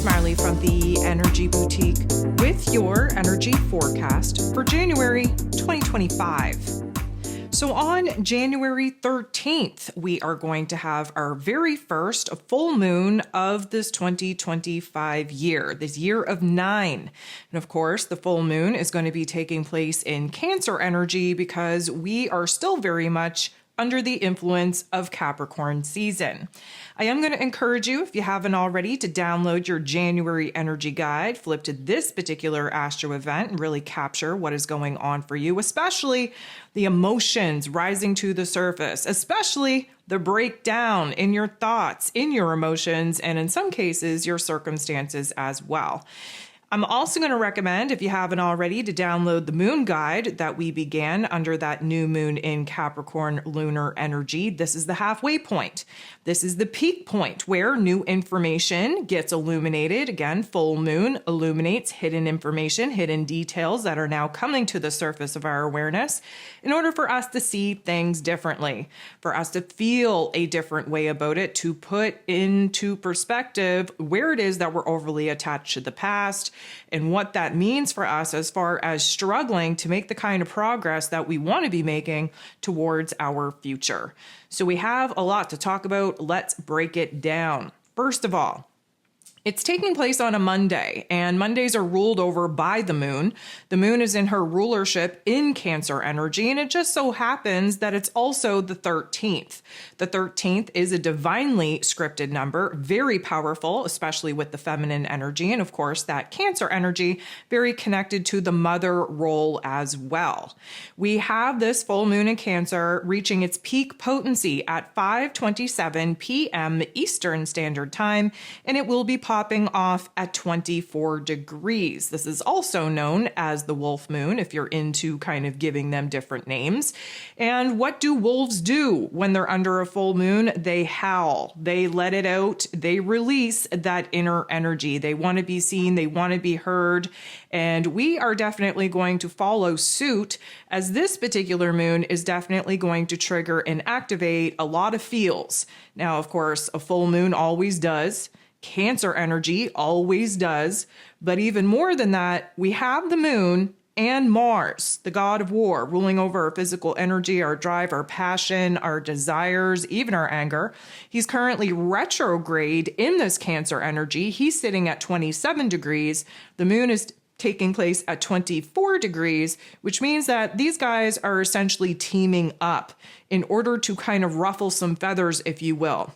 Smiley from the Energy Boutique with your energy forecast for January 2025. So on January 13th, we are going to have our very first full moon of this 2025 year, this year of 9. And of course, the full moon is going to be taking place in Cancer energy because we are still very much under the influence of Capricorn season. I am going to encourage you, if you haven't already, to download your January energy guide, flip to this particular astro event, and really capture what is going on for you, especially the emotions rising to the surface, especially the breakdown in your thoughts, in your emotions, and in some cases, your circumstances as well. I'm also going to recommend, if you haven't already, to download the moon guide that we began under that new moon in Capricorn lunar energy. This is the halfway point. This is the peak point where new information gets illuminated. Again, full moon illuminates hidden information, hidden details that are now coming to the surface of our awareness in order for us to see things differently, for us to feel a different way about it, to put into perspective where it is that we're overly attached to the past, and what that means for us as far as struggling to make the kind of progress that we want to be making towards our future. So we have a lot to talk about. Let's break it down. First of all, it's taking place on a Monday, and Mondays are ruled over by the moon. The moon is in her rulership in Cancer energy, and it just so happens that it's also the 13th. The 13th is a divinely scripted number, very powerful, especially with the feminine energy, and of course that Cancer energy, very connected to the mother role as well. We have this full moon in Cancer reaching its peak potency at 5:27 p.m. Eastern Standard Time, and it will be popping off at 24 degrees. This is also known as the wolf moon, if you're into kind of giving them different names. And what do wolves do when they're under a full moon? They howl, they let it out, they release that inner energy. They want to be seen, they want to be heard. And we are definitely going to follow suit, as this particular moon is definitely going to trigger and activate a lot of feels. Now, of course, a full moon always does. Cancer energy always does. But even more than that, we have the moon and Mars, the god of war, ruling over our physical energy, our drive, our passion, our desires, even our anger. He's currently retrograde in this Cancer energy. He's sitting at 27 degrees. The moon is taking place at 24 degrees, which means that these guys are essentially teaming up in order to kind of ruffle some feathers, if you will,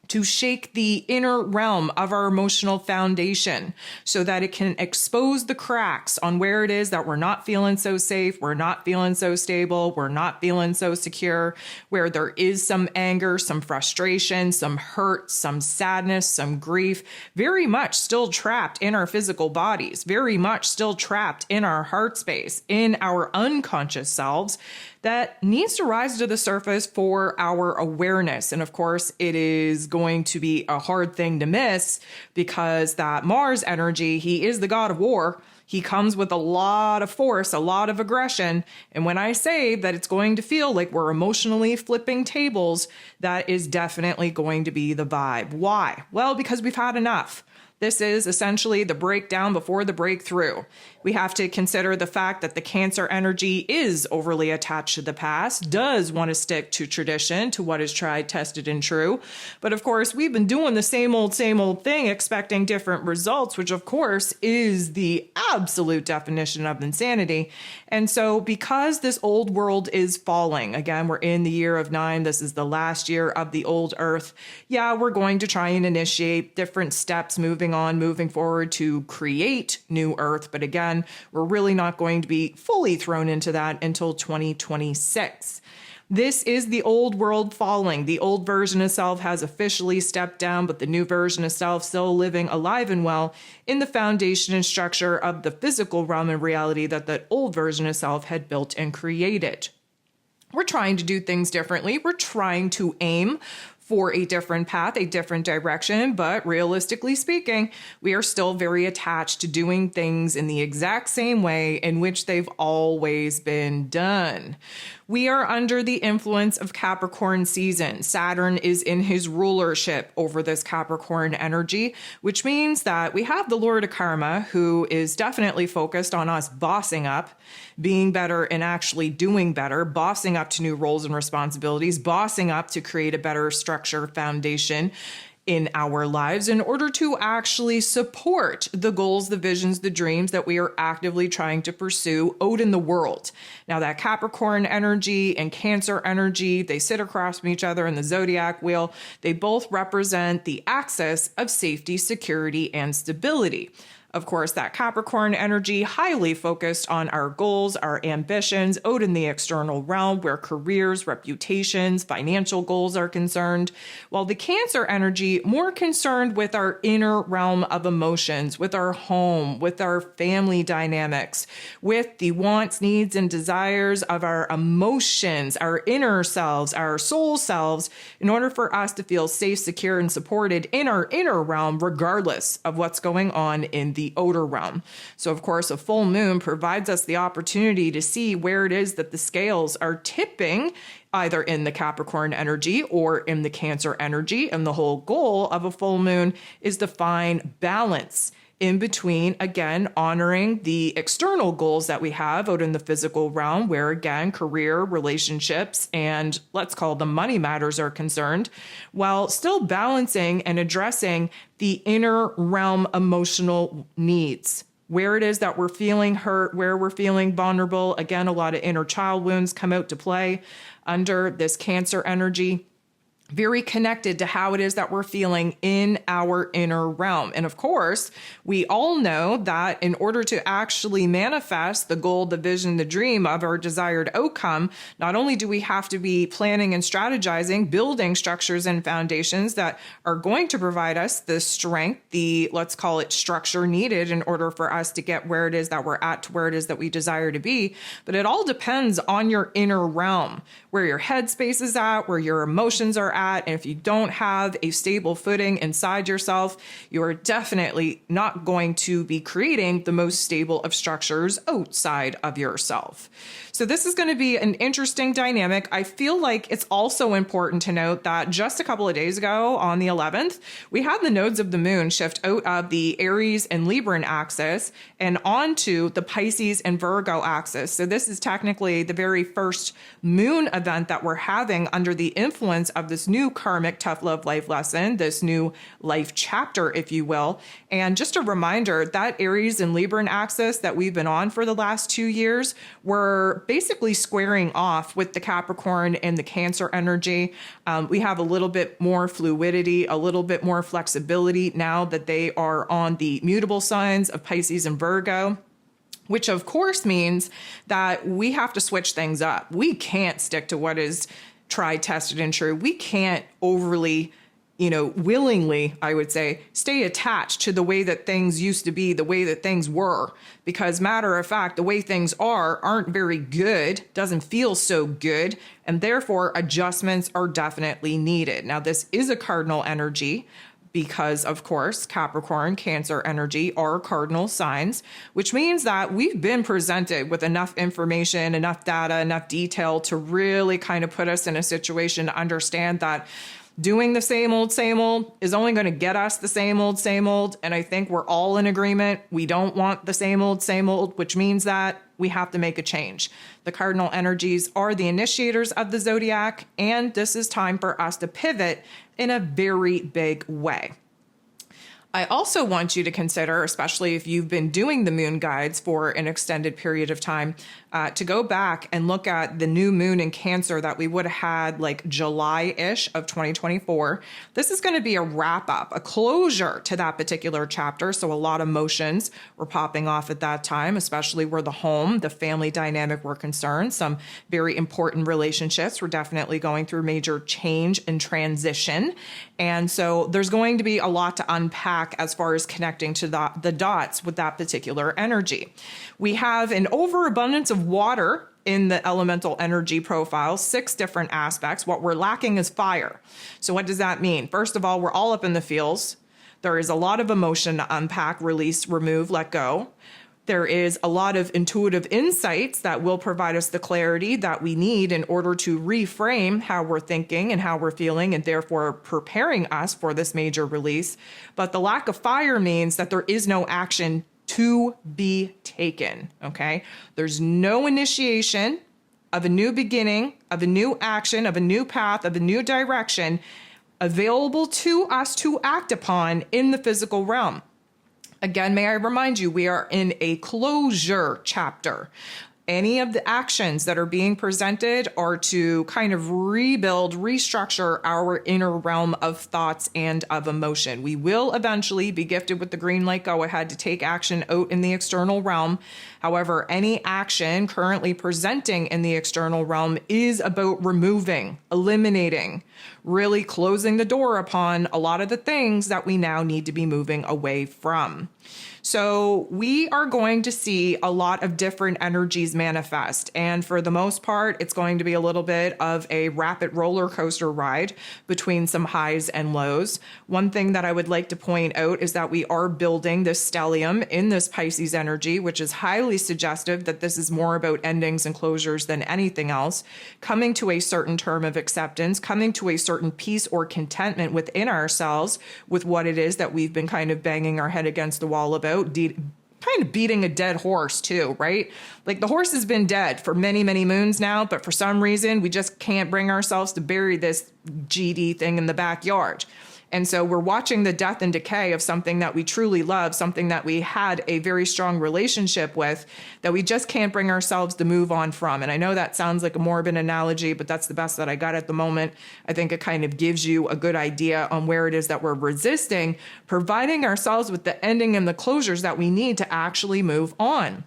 to shake the inner realm of our emotional foundation so that it can expose the cracks on where it is that we're not feeling so safe, we're not feeling so stable, we're not feeling so secure, where there is some anger, some frustration, some hurt, some sadness, some grief, very much still trapped in our physical bodies, very much still trapped in our heart space, in our unconscious selves, that needs to rise to the surface for our awareness. And of course, it is going to be a hard thing to miss because that Mars energy, he is the god of war. He comes with a lot of force, a lot of aggression. And when I say that it's going to feel like we're emotionally flipping tables, that is definitely going to be the vibe. Why? Well, because we've had enough. This is essentially the breakdown before the breakthrough. We have to consider the fact that the Cancer energy is overly attached to the past, does want to stick to tradition, to what is tried, tested, and true. But of course, we've been doing the same old thing, expecting different results, which of course is the absolute definition of insanity. And so because this old world is falling, again, we're in the year of 9, this is the last year of the old earth. Yeah, we're going to try and initiate different steps moving forward to create new earth. But again, we're really not going to be fully thrown into that until 2026. This is the old world falling. The old version of self has officially stepped down, but the new version of self still living alive and well in the foundation and structure of the physical realm and reality that that old version of self had built and created. We're trying to do things differently. We're trying to aim for a different path, a different direction, but realistically speaking, we are still very attached to doing things in the exact same way in which they've always been done. We are under the influence of Capricorn season. Saturn is in his rulership over this Capricorn energy, which means that we have the Lord of Karma, who is definitely focused on us bossing up, being better and actually doing better, bossing up to new roles and responsibilities, bossing up to create a better structure foundation in our lives in order to actually support the goals, the visions, the dreams that we are actively trying to pursue out in the world. Now, that Capricorn energy and Cancer energy, they sit across from each other in the zodiac wheel. They both represent the axis of safety, security, and stability. Of course, that Capricorn energy highly focused on our goals, our ambitions out in the external realm where careers, reputations, financial goals are concerned, while the Cancer energy more concerned with our inner realm of emotions, with our home, with our family dynamics, with the wants, needs, and desires of our emotions, our inner selves, our soul selves, in order for us to feel safe, secure, and supported in our inner realm, regardless of what's going on in the outer realm. So, of course, a full moon provides us the opportunity to see where it is that the scales are tipping, either in the Capricorn energy or in the Cancer energy. And the whole goal of a full moon is to find balance in between, again, honoring the external goals that we have out in the physical realm, where, again, career, relationships, and let's call them money matters are concerned, while still balancing and addressing the inner realm emotional needs. Where it is that we're feeling hurt, where we're feeling vulnerable. Again, a lot of inner child wounds come out to play under this Cancer energy. Very connected to how it is that we're feeling in our inner realm. And of course, we all know that in order to actually manifest the goal, the vision, the dream of our desired outcome, not only do we have to be planning and strategizing, building structures and foundations that are going to provide us the strength, the, let's call it, structure needed in order for us to get where it is that we're at to where it is that we desire to be, but it all depends on your inner realm, where your headspace is at, where your emotions are at. And if you don't have a stable footing inside yourself, you are definitely not going to be creating the most stable of structures outside of yourself. So this is going to be an interesting dynamic. I feel like it's also important to note that just a couple of days ago on the 11th, we had the nodes of the moon shift out of the Aries and Libran axis and onto the Pisces and Virgo axis. So this is technically the very first moon event that we're having under the influence of this new karmic tough love life lesson, this new life chapter, if you will. And just a reminder, that Aries and Libran axis that we've been on for the last 2 years, we're basically squaring off with the Capricorn and the Cancer energy. We have a little bit more fluidity, a little bit more flexibility now that they are on the mutable signs of Pisces and Virgo, which of course means that we have to switch things up. We can't stick to what is tried, tested, and true. We can't overly, willingly, I would say, stay attached to the way that things used to be, the way that things were. Because matter of fact, the way things aren't very good, doesn't feel so good, and therefore adjustments are definitely needed. Now, this is a cardinal energy, because, of course, Capricorn, Cancer energy are cardinal signs, which means that we've been presented with enough information, enough data, enough detail to really kind of put us in a situation to understand that doing the same old is only going to get us the same old. And I think we're all in agreement. We don't want the same old, which means that we have to make a change. The cardinal energies are the initiators of the zodiac, and this is time for us to pivot in a very big way. I also want you to consider, especially if you've been doing the moon guides for an extended period of time, to go back and look at the new moon in Cancer that we would have had like July-ish of 2024. This is going to be a wrap up, a closure to that particular chapter. So a lot of emotions were popping off at that time, especially where the home, the family dynamic were concerned. Some very important relationships were definitely going through major change and transition. And so there's going to be a lot to unpack unpack as far as connecting to the dots with that particular energy. We have an overabundance of water in the elemental energy profile, 6 different aspects. What we're lacking is fire. So what does that mean? First of all, we're all up in the feels. There is a lot of emotion to unpack, release, remove, let go. There is a lot of intuitive insights that will provide us the clarity that we need in order to reframe how we're thinking and how we're feeling, and therefore preparing us for this major release. But the lack of fire means that there is no action to be taken, okay? There's no initiation of a new beginning, of a new action, of a new path, of a new direction available to us to act upon in the physical realm. Again, may I remind you, we are in a closure chapter. Any of the actions that are being presented are to kind of rebuild, restructure our inner realm of thoughts and of emotion. We will eventually be gifted with the green light go ahead to take action out in the external realm. However, any action currently presenting in the external realm is about removing, eliminating, really closing the door upon a lot of the things that we now need to be moving away from. So we are going to see a lot of different energies manifest. And for the most part, it's going to be a little bit of a rapid roller coaster ride between some highs and lows. One thing that I would like to point out is that we are building this stellium in this Pisces energy, which is highly suggestive that this is more about endings and closures than anything else, coming to a certain term of acceptance, coming to a certain peace or contentment within ourselves with what it is that we've been kind of banging our head against the wall about, kind of beating a dead horse too, right? Like the horse has been dead for many, many moons now, but for some reason we just can't bring ourselves to bury this GD thing in the backyard. And so we're watching the death and decay of something that we truly love, something that we had a very strong relationship with, that we just can't bring ourselves to move on from. And I know that sounds like a morbid analogy, but that's the best that I got at the moment. I think it kind of gives you a good idea on where it is that we're resisting, providing ourselves with the ending and the closures that we need to actually move on.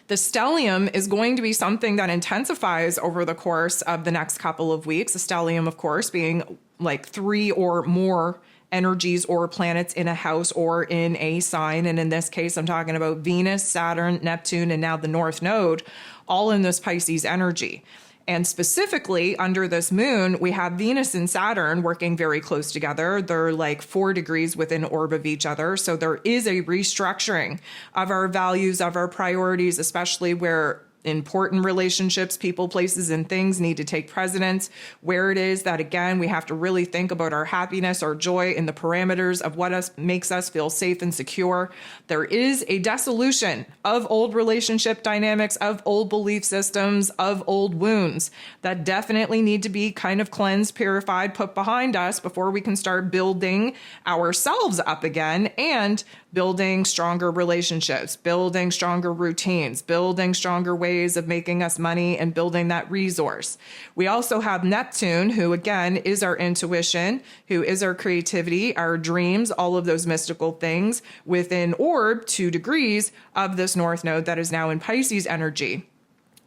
The stellium is going to be something that intensifies over the course of the next couple of weeks. The stellium, of course, being like 3 or more energies or planets in a house or in a sign. And in this case, I'm talking about Venus, Saturn, Neptune, and now the North Node, all in this Pisces energy. And specifically under this moon, we have Venus and Saturn working very close together. They're like 4 degrees within orb of each other. So there is a restructuring of our values, of our priorities, especially where important relationships, people, places, and things need to take precedence, where it is that, again, we have to really think about our happiness, our joy in the parameters of what makes us feel safe and secure. There is a dissolution of old relationship dynamics, of old belief systems, of old wounds that definitely need to be kind of cleansed, purified, put behind us before we can start building ourselves up again and building stronger relationships, building stronger routines, building stronger ways of making us money and building that resource. We also have Neptune, who again is our intuition, who is our creativity, our dreams, all of those mystical things within orb 2 degrees of this North Node that is now in Pisces energy,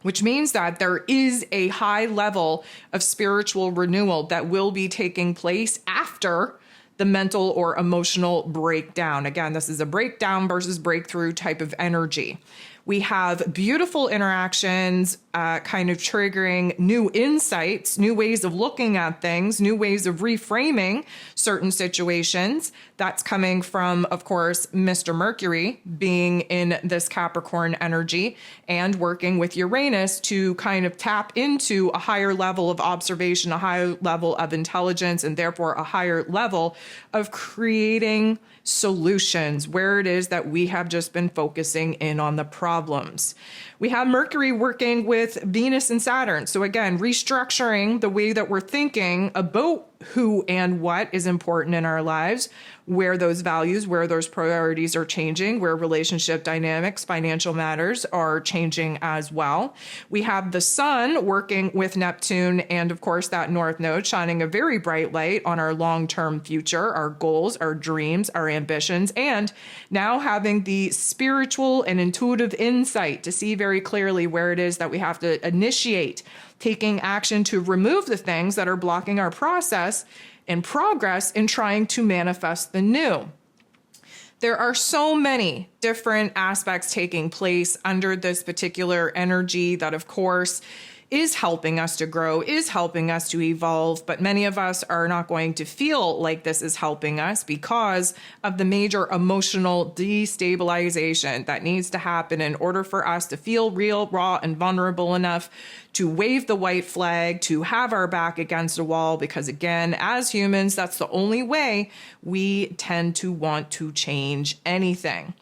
which means that there is a high level of spiritual renewal that will be taking place after the mental or emotional breakdown. Again, this is a breakdown versus breakthrough type of energy. We have beautiful interactions, kind of triggering new insights, new ways of looking at things, new ways of reframing certain situations. That's coming from, of course, Mr. Mercury being in this Capricorn energy and working with Uranus to kind of tap into a higher level of observation, a higher level of intelligence, and therefore a higher level of creating solutions where it is that we have just been focusing in on the problems. We have Mercury working with Venus and Saturn. So again, restructuring the way that we're thinking about who and what is important in our lives, where those values, where those priorities are changing, where relationship dynamics, financial matters are changing as well. We have the Sun working with Neptune and, of course, that North Node shining a very bright light on our long-term future, our goals, our dreams, our ambitions, and now having the spiritual and intuitive insight to see very clearly where it is that we have to initiate taking action to remove the things that are blocking our process and progress in trying to manifest the new. There are so many different aspects taking place under this particular energy that, of course, is helping us to grow, is helping us to evolve, but many of us are not going to feel like this is helping us because of the major emotional destabilization that needs to happen in order for us to feel real, raw, and vulnerable enough to wave the white flag, to have our back against a wall, because again, as humans, that's the only way we tend to want to change anything.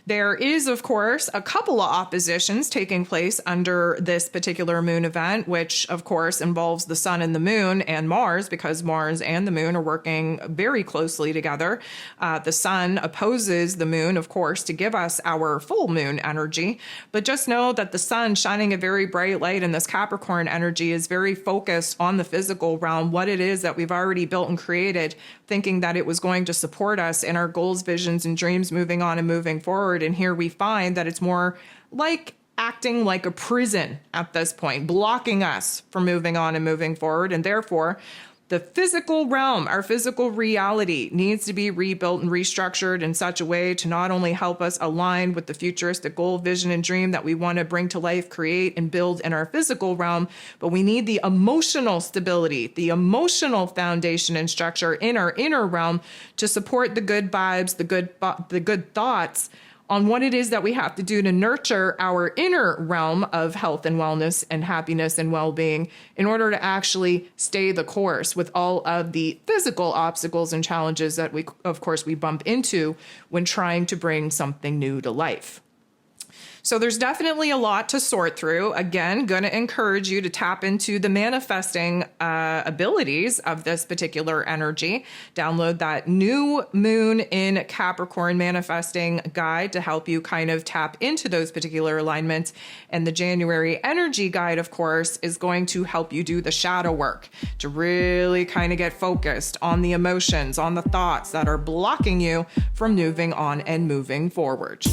There is, of course, a couple of oppositions taking place under this particular moon event, which, of course, involves the sun and the moon and Mars, because Mars and the moon are working very closely together. The sun opposes the moon, of course, to give us our full moon energy. But just know that the sun shining a very bright light in this Capricorn energy is very focused on the physical realm, what it is that we've already built and created, thinking that it was going to support us in our goals, visions, and dreams moving on and moving forward. And here we find that it's more like acting like a prison at this point, blocking us from moving on and moving forward. And therefore, the physical realm, our physical reality, needs to be rebuilt and restructured in such a way to not only help us align with the futuristic goal, vision, and dream that we want to bring to life, create, and build in our physical realm, but we need the emotional stability, the emotional foundation and structure in our inner realm to support the good vibes, the good thoughts on what it is that we have to do to nurture our inner realm of health and wellness and happiness and well-being in order to actually stay the course with all of the physical obstacles and challenges that we bump into when trying to bring something new to life. So there's definitely a lot to sort through. Again, going to encourage you to tap into the manifesting abilities of this particular energy. Download that new moon in Capricorn manifesting guide to help you kind of tap into those particular alignments. And the January energy guide, of course, is going to help you do the shadow work to really kind of get focused on the emotions, on the thoughts that are blocking you from moving on and moving forward.